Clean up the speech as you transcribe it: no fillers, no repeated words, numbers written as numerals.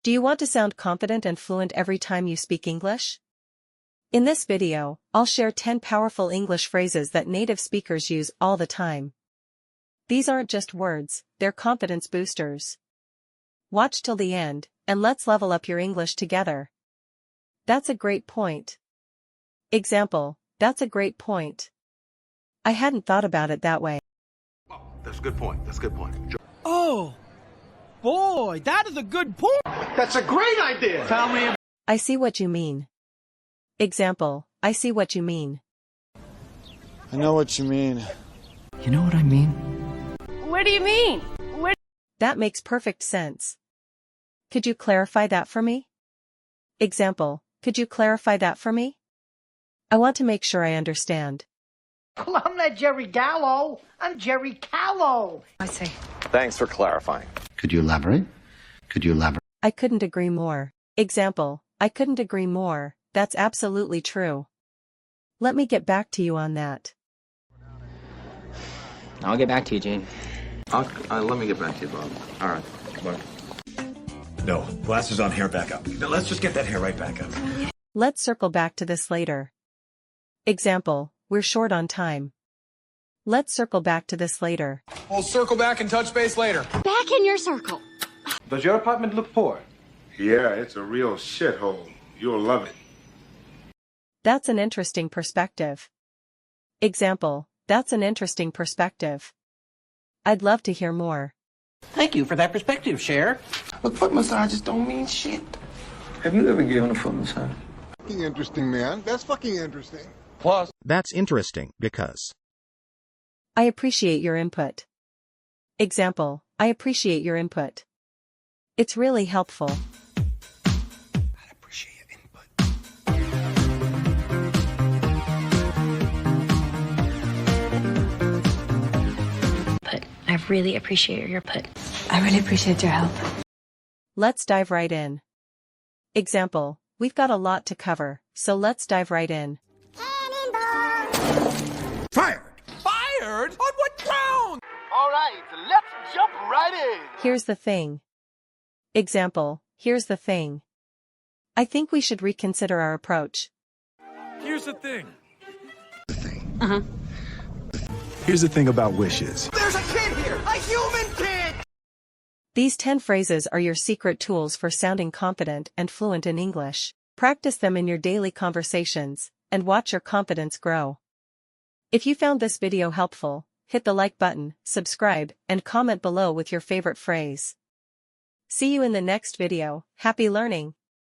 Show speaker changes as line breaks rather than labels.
Do you want to sound confident and fluent every time you speak English? In this video, I'll share 10 powerful English phrases that native speakers use all the time. These aren't just words, they're confidence boosters. Watch till the end, and let's level up your English together. That's a great point. Example, that's a great point. I hadn't thought about it that way.
Oh, that's a good point. That's a good point.
Oh, boy, that is a good point.
That's a great idea.
Tell me.
I see what you mean. Example, I see what you mean.
I know what you mean.
You know what I mean?
What do you mean?
That makes perfect sense. Could you clarify that for me? Example, could you clarify that for me? I want to make sure I understand.
Well, I'm not Jerry Gallo. I'm Jerry Callow.
I see.
Thanks for clarifying.
Could you elaborate? Could you elaborate?
I couldn't agree more. Example, I couldn't agree more. That's absolutely true. Let me get back to you on that.
I'll get back to you, Gene.
Let me get back to you, Bob. All right. Bye.
No, glasses on, hair back up. Now let's just get that hair right back up.
Let's circle back to this later. Example, we're short on time. Let's circle back to this later.
We'll circle back and touch base later.
Back in your circle.
Does your apartment look poor?
Yeah, it's a real shithole. You'll love it.
That's an interesting perspective. Example, that's an interesting perspective. I'd love to hear more.
Thank you for that perspective, Cher.
But foot massages don't mean shit. Have you ever given a foot massage?
Fucking interesting, man. That's fucking interesting.
Plus,
that's interesting because.
I appreciate your input. Example, I appreciate your input. It's really helpful.
I appreciate your input.
I really appreciate your input.
I really appreciate your help.
Let's dive right in. Example, we've got a lot to cover, so let's dive right in.
Fired! Fired? On what ground?
All right, let's jump right in.
Here's the thing. Example, here's the thing. I think we should reconsider our approach.
Here's the thing.
Here's the thing about wishes.
There's a kid here, a human kid.
These 10 phrases are your secret tools for sounding confident and fluent in English. Practice them in your daily conversations, and watch your confidence grow. If you found this video helpful, hit the like button, subscribe, and comment below with your favorite phrase. See you in the next video. Happy learning!